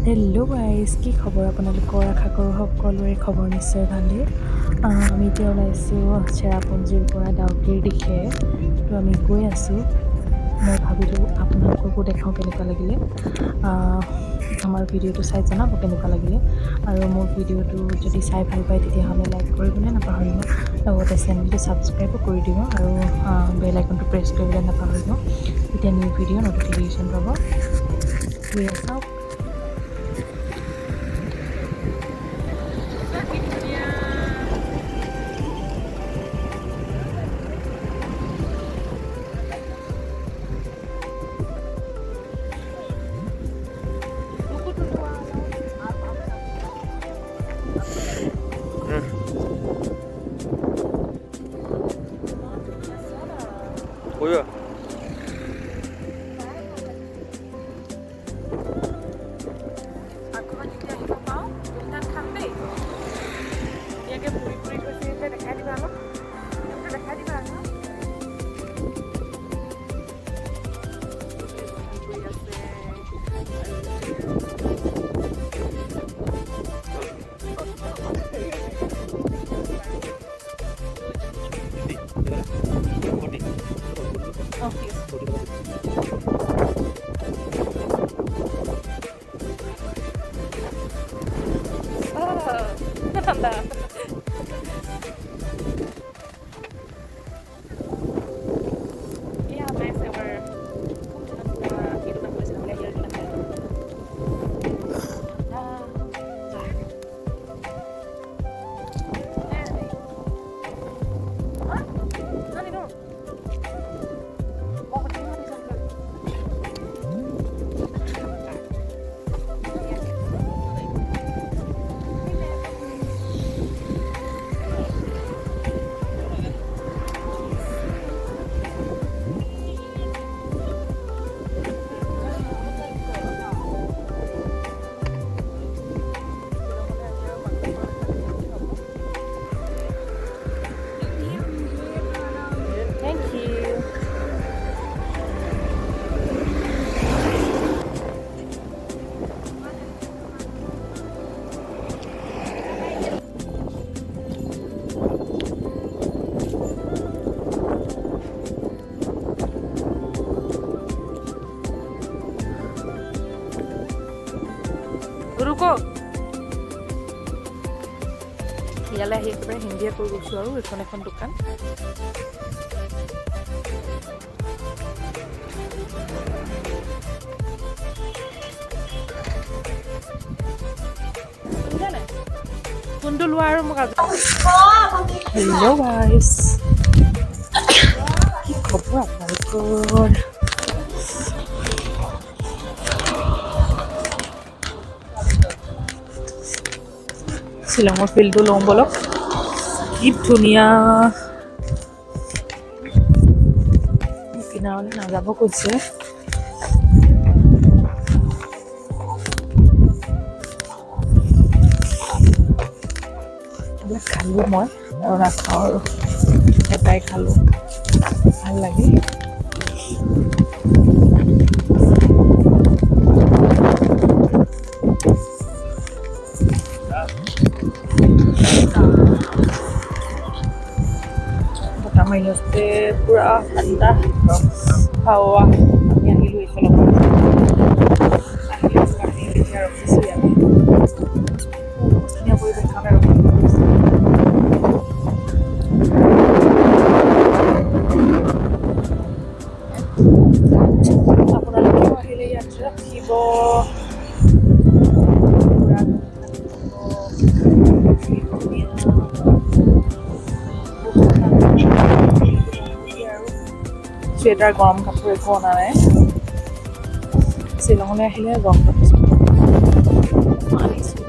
Hello' guys, কি খবৰ আপোনালোকৰ? আশা কৰোঁ সকলোৰে খবৰ নিশ্চয় ভালেই। আমি এতিয়া ওলাইছোঁ চেৰাপুঞ্জীৰ পৰা ডাউকিৰ দিশে। তো আমি গৈ আছোঁ। মই ভাবিলোঁ আপোনালোককো দেখাওঁ কেনেকুৱা লাগিলে। আমাৰ ভিডিঅ'টো চাই জনাব কেনেকুৱা লাগিলে। আৰু মোৰ ভিডিঅ'টো যদি চাই ভাল পায় তেতিয়াহ'লে লাইক কৰিবলৈ নাপাহৰিব। লগতে চেনেলটো ছাবস্ক্ৰাইবো কৰি দিব আৰু বেল আইকনটো প্ৰেছ কৰিবলৈ নাপাহৰিব। তেতিয়া নিউ ভিডিঅ' ন'টিফিকেশ্যন পাব। গৈ চাওক। Buyur. Thank you. रुको ইয়ালৈ আহি একেবাৰে হিন্দীয়ে কৈ গৈছোঁ আৰু এইখন এখন দোকান। কোনটো লোৱা আৰু মোক হেল্ল' গাইজ, কি খবৰ আপোনালোকৰ? শ্বিলঙৰ ফিল্ডটো লওঁ বলক। কি ধুনীয়া। কিনাৰলৈ নাযাব কৈছে। এইবিলাক খালোঁ মই আৰু নাখাওঁ আৰু এটাই খালোঁ, ভাল লাগে। বতাহ মাৰি আছে পূৰা ঠাণ্ডা হাৱা। আমি আহিলোঁ এইফালৰ পৰা, আহি এতিয়া ৰখিছোঁ ইয়াতে। ধুনীয়া পৰিৱেশ কাৰণে ৰখি গৈছে। আপোনালোকেও আহিলে ইয়াত ৰাখিব। চুৱেটাৰ গৰম কাপোৰ একো অনা নাই। শ্বিলঙলৈ আহিলে গৰম কাপোৰ আনিছোঁ।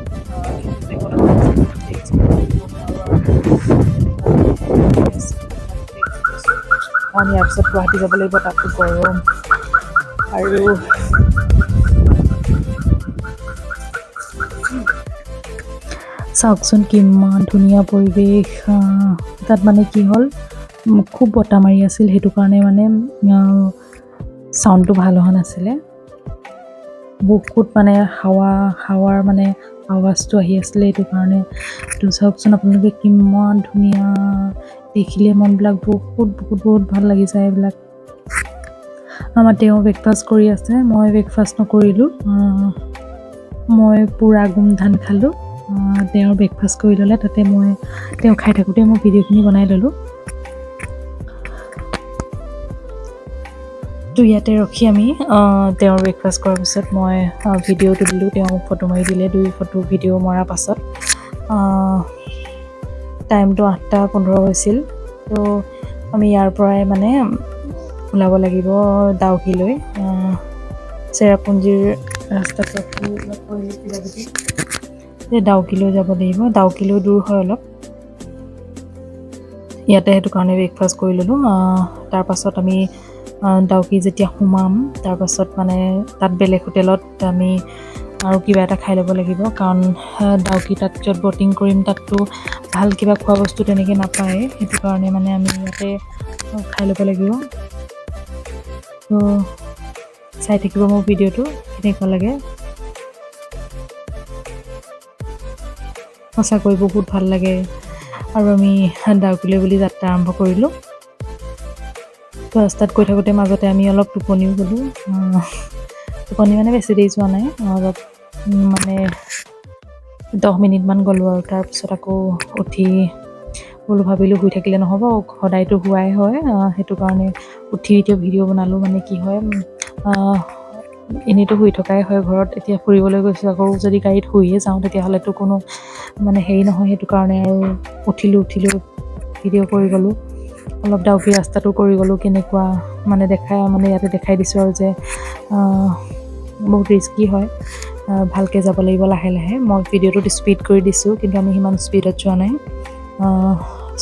কাৰণ ইয়াৰ পিছত গুৱাহাটী যাব লাগিব, তাতো গৰম। আৰু চাওকচোন কিমান ধুনীয়া পৰিৱেশ। তাত মানে কি হ'ল, খুব বতাহ মাৰি আছিল, সেইটো কাৰণে মানে চাউণ্ডটো ভাল হোৱা নাছিলে। বহুত মানে হাৱাৰ মানে আৱাজটো আহি আছিলে, সেইটো কাৰণে। তো চাওকচোন আপোনালোকে কিমান ধুনীয়া, দেখিলে মনবিলাক বহুত ভাল লাগি যায় এইবিলাক। আমাৰ তেওঁ ব্ৰেকফাষ্ট কৰি আছে, মই ব্ৰেকফাষ্ট নকৰিলোঁ। মই পূৰা গোমধান খালোঁ। তেওঁ ব্ৰেকফাষ্ট কৰি ল'লে, তাতে তেওঁ খাই থাকোঁতে মই ভিডিঅ'খিনি বনাই ল'লোঁ। তো ইয়াতে ৰখি আমি তেওঁৰ ব্ৰেকফাষ্ট কৰাৰ পিছত মই ভিডিঅ'টো দিলোঁ, তেওঁ মোক ফটো মাৰি দিলে। 2 ফটো ভিডিঅ' মৰাৰ পাছত টাইমটো 8:15 হৈছিল। তো আমি ইয়াৰ পৰাই মানে ওলাব লাগিব ডাউকিলৈ। চেৰাপুঞ্জীৰ ৰাস্তাটো ডাউকিলৈ যাব লাগিব। ডাউকিলৈ দূৰ হয় অলপ। ইয়াতে সেইটো কাৰণে ব্ৰেকফাষ্ট কৰি ল'লোঁ। তাৰপাছত আমি ডাউকি যেতিয়া সোমাম, তাৰপাছত মানে তাত বেলেগ হোটেলত আমি আৰু কিবা এটা খাই ল'ব লাগিব, কাৰণ ডাউকি তাত য'ত ব'টিং কৰিম তাততো ভাল কিবা খোৱা বস্তু তেনেকৈ নাপায়, সেইটো কাৰণে মানে আমি ইয়াতে খাই ল'ব লাগিব। তো চাই থাকিব মোৰ ভিডিঅ'টো, কেনেকুৱা লাগে। সঁচাকৈ বহুত ভাল লাগে। আৰু আমি ডাউকিলৈ বুলি যাত্ৰা আৰম্ভ কৰিলোঁ। তো ৰাস্তাত গৈ থাকোঁতে মাজতে আমি অলপ টোপনিও গ'লোঁ। টোপনি মানে বেছি দেৰি যোৱা নাই, অলপ মানে 10 মিনিটমান গ'লোঁ আৰু তাৰপিছত আকৌ উঠি ভাবিলোঁ শুই থাকিলে নহ'ব, সদায়তো শুৱাই হয়। সেইটো কাৰণে উঠি এতিয়া ভিডিঅ' বনালোঁ। মানে কি হয়, এনেইতো শুই থকাই হয় ঘৰত, এতিয়া ফুৰিবলৈ গৈছোঁ, আকৌ যদি গাড়ীত শুইয়ে যাওঁ তেতিয়াহ'লেতো কোনো মানে হেৰি নহয়। সেইটো কাৰণে আৰু উঠিলোঁ ভিডিঅ' কৰি গ'লোঁ। অলপ ডাউকি ৰাস্তাটো কৰি গ'লোঁ, কেনেকুৱা মানে ইয়াতে দেখাই দিছোঁ আৰু যে বহুত ৰিস্কি হয়, ভালকৈ যাব লাগিব লাহে লাহে। মই ভিডিঅ'টোত স্পীড কৰি দিছোঁ, কিন্তু আমি সিমান স্পীডত যোৱা নাই।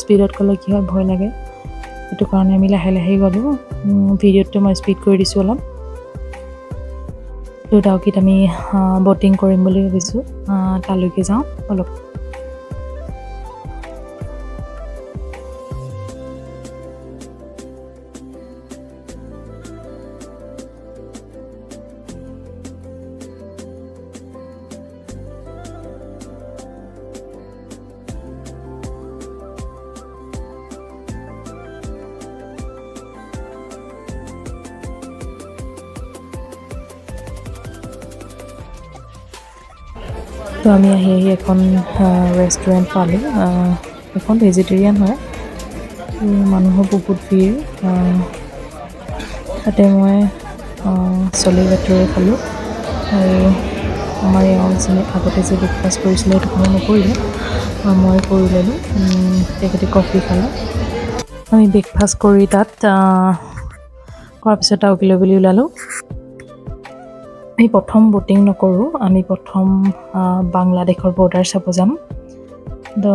স্পীডত গ'লে কি হয়, ভয় লাগে। সেইটো কাৰণে আমি লাহে লাহে গ'লোঁ। ভিডিঅ'টো মই স্পীড কৰি দিছোঁ অলপ। তো ডাউকিত আমি ব'টিং কৰিম বুলি ভাবিছোঁ, তালৈকে যাওঁ অলপ। তো আমি আহি এখন ৰেষ্টুৰেণ্ট পালোঁ। এখন ভেজিটেৰিয়ান হয়, মানুহৰ বহুত ভিৰ। তাতে মই চলে ভাটোৰে খালোঁ। আৰু আমাৰ এওঁ আগতে যে ব্ৰেকফাষ্ট কৰিছিলে সেইটো কোনো নকৰিলে, মই কৰি ল'লোঁ। তেখেতে কফি খালে। আমি ব্ৰেকফাষ্ট কৰি তাত কৰাৰ পিছত ডাউকিলৈ বুলি ওলালোঁ। আমি প্ৰথম ব'টিং নকৰোঁ, আমি প্ৰথম বাংলাদেশৰ বৰ্ডাৰ চাব যাম। তো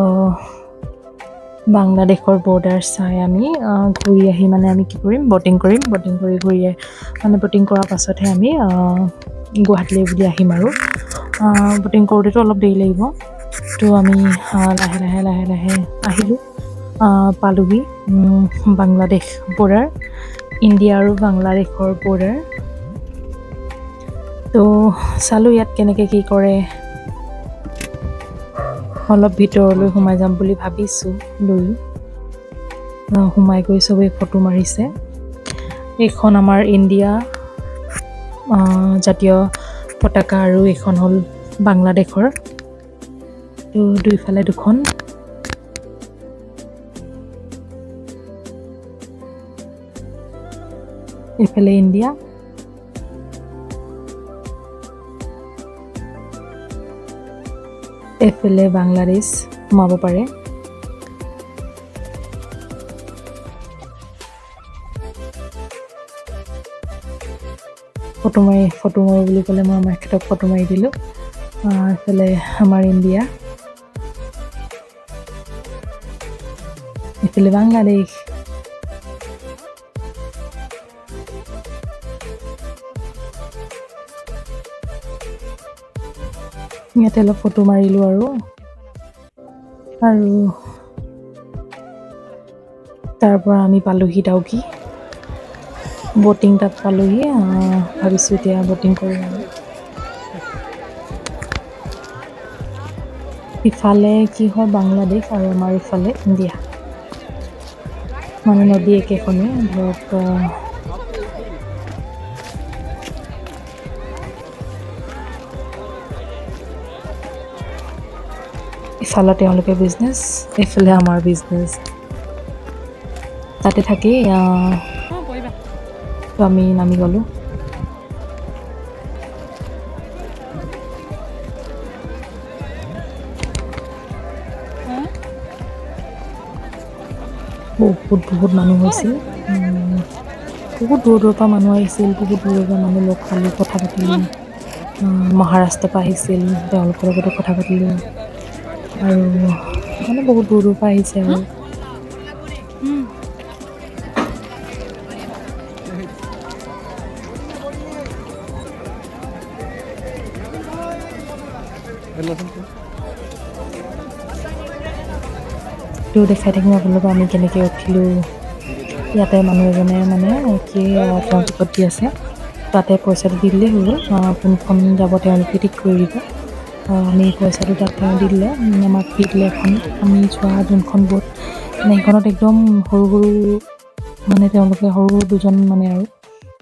বাংলাদেশৰ বৰ্ডাৰ চাই আমি ঘূৰি আহি মানে আমি কি কৰিম, ব'টিং কৰিম। ব'টিং কৰি মানে ব'টিং কৰাৰ পাছতহে আমি গুৱাহাটীলৈ বুলি আহিম। আৰু ব'টিং কৰোঁতেতো অলপ দেৰি লাগিব। তো আমি লাহে লাহে আহিলোঁ, পালোঁহি বাংলাদেশ বৰ্ডাৰ, ইণ্ডিয়া আৰু বাংলাদেশৰ বৰ্ডাৰ। তো চালোঁ ইয়াত কেনেকৈ কি কৰে। অলপ ভিতৰলৈ সোমাই যাম বুলি ভাবিছোঁ, সোমাই গৈ চবেই ফটো মাৰিছে। এইখন আমাৰ ইণ্ডিয়া জাতীয় পতাকা, আৰু এইখন হ'ল বাংলাদেশৰ। তো দুইফালে দুখন। এইফালে ইণ্ডিয়া, এইফালে বাংলাদেশ সোমাব পাৰে। ফটো মাৰি বুলি ক'লে মই আমাৰ এখেতক ফটো মাৰি দিলোঁ। এইফালে আমাৰ ইণ্ডিয়া, এইফালে বাংলাদেশ। ইয়াতে অলপ ফটো মাৰিলোঁ আৰু তাৰ পৰা আমি পালোঁহি ডাউকি। ব'টিং তাত পালোঁহি। ভাবিছোঁ এতিয়া ব'টিং কৰিম আৰু ইফালে কি হয় বাংলাদেশ আৰু আমাৰ ইফালে ইণ্ডিয়া, মানে নদী একেখনেই ধৰক ইফালে তেওঁলোকে বিজনেছ, এইফালে আমাৰ বিজনেছ। তাতে থাকি তো আমি নামি গ'লোঁ। বহুত মানুহ হৈছিল, বহুত দূৰৰ পৰা মানুহ আহিছিল, বহুত দূৰৰ পৰা মানুহ লগ পালোঁ, কথা পাতিলোঁ। মহাৰাষ্ট্ৰৰ পৰা আহিছিল, তেওঁলোকৰ লগতো কথা পাতিলোঁ। আৰু মানে বহুত দূৰৰ পৰা আহিছে আৰু তো দেখাই থাকিম আপোনালোকক আমি কেনেকৈ উঠিলোঁ। ইয়াতে মানুহ এজনে মানে কি তেওঁ টিকট দি আছে, তাতে পইচাটো দি দিলেই হৈ গ'ল। কোনখন যাব তেওঁলোকে ঠিক কৰি দিব। আমি পইচাটো তাত তেওঁ দি দিলে, আমাক দি দিলে এখন আমি যোৱা যোনখন বোট, মানে সেইখনত একদম সৰু সৰু মানে তেওঁলোকে সৰু দুজন মানে আৰু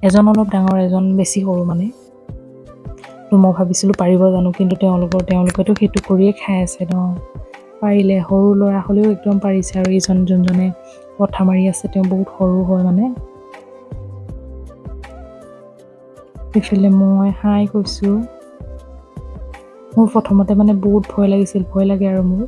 এজন অলপ ডাঙৰ, এজন বেছি সৰু মানে। তো মই ভাবিছিলোঁ পাৰিব জানো, কিন্তু তেওঁলোকেতো সেইটো কৰিয়ে খাই আছে ন। পাৰিলে, সৰু ল'ৰা হ'লেও একদম পাৰিছে। আৰু এইজন যোনজনে কথা মাৰি আছে তেওঁ বহুত সৰু হয় মানে। ইফালে মই হাই কৈছোঁ। মোৰ প্ৰথমতে মানে বহুত ভয় লাগিছিল, ভয় লাগে আৰু মোৰ।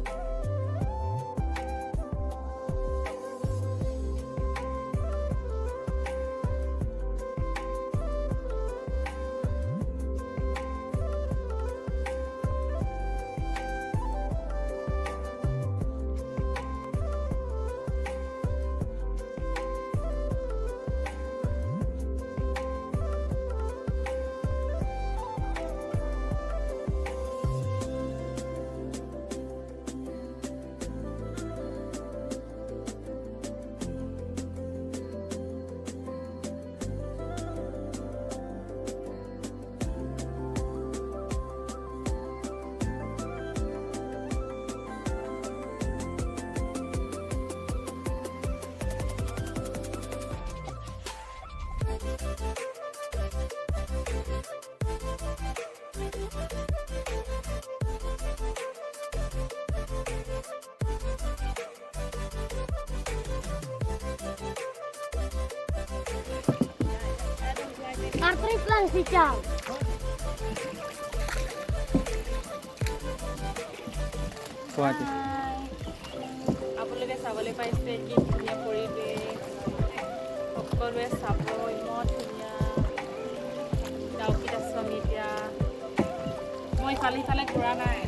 আপোনালোকে চাবলৈ পাইছে কি ধুনীয়া পৰিৱেশ, সকলোৱে চাব, ইমান ধুনীয়া। ডাউকিত আছোঁ আমি এতিয়া। মই ইফালে সিফালে ঘূৰা নাই।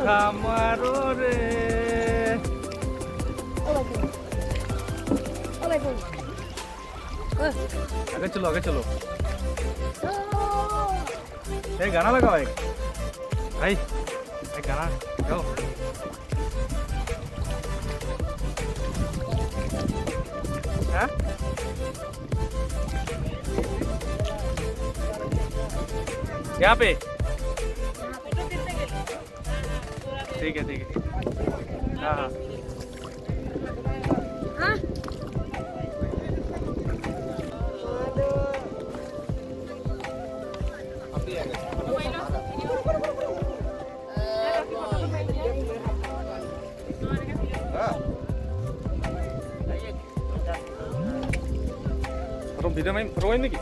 Kamaru re. आगे चलो आगे चलो। एक गाना लगाओ एक भाई, एक गाना गाओ। हाँ? यहाँ पे ठीक है हाँ हाँ ভিডিঅ' মাৰিম ফটো মাৰিম নেকি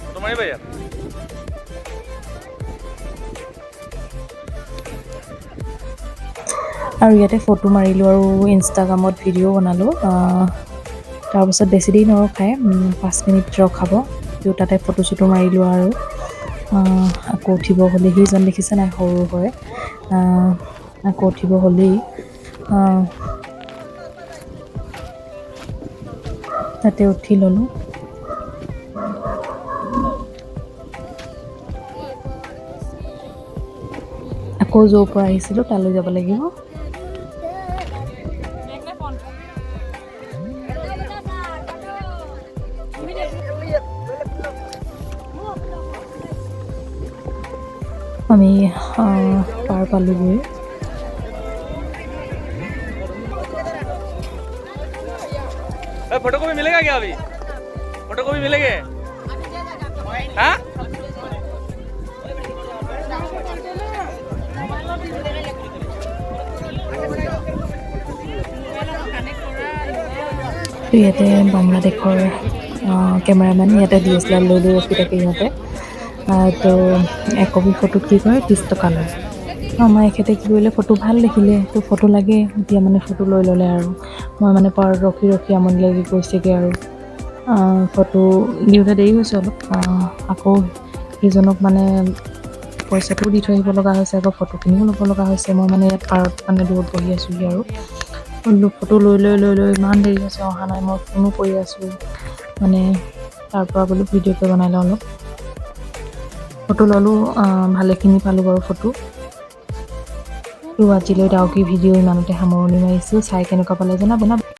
ফটো মাৰিবা ইয়াত আৰু ইয়াতে ফটো মাৰিলোঁ আৰু ইনষ্টাগ্ৰামত ভিডিঅ' বনালোঁ তাৰপিছত বেছি দেৰি নৰখাই 5 মিনিট ৰখাব তো তাতে ফটো চটো মাৰিলোঁ আৰু আকৌ উঠিব হ'লে সিজন দেখিছে নাই সৰু হয় আকৌ উঠিব হ'লেই তাতে উঠি ল'লোঁ আকৌ য'ৰ পৰা আহিছিলোঁ তালৈ যাব লাগিব আমি পাৰ পালোগৈ फोटो कॉपी मिलेगा क्या अभी फोटो कॉपी मिलेंगे हाँ ইয়াতে বাংলাদেশৰ কেমেৰামেন ইয়াতে DSLR লৈ ৰখি থাকে ইহঁতে তো একপি ফটোত কি কৰে 30 টকা লয় আমাৰ এখেতে কি কৰিলে ফটো ভাল দেখিলে তো ফটো লাগে এতিয়া মানে ফটো লৈ ল'লে আৰু মই মানে পাৰত ৰখি ৰখি আমনি লাগি গৈছেগৈ আৰু ফটো দিওঁতে দেৰি হৈছে অলপ আকৌ সিজনক মানে পইচাটোও দি থৈ আহিব লগা হৈছে আকৌ ফটোখিনিও ল'ব লগা হৈছে মই মানে ইয়াত পাৰত মানে দূৰত বহি আছোঁহি আৰু ফটো লৈ ইমান দেৰি হৈছে অহা নাই মই ফোনো কৰি আছোঁ মানে তাৰপৰা বোলো ভিডিঅ'কে বনাই লওঁ অলপ ফটো ল'লোঁ ভালেখিনি পালোঁ বাৰু ফটো তো আজিলৈ ডাউকি ভিডিঅ' ইমানতে সামৰণি মাৰিছোঁ চাই কেনেকুৱা পালে জনাব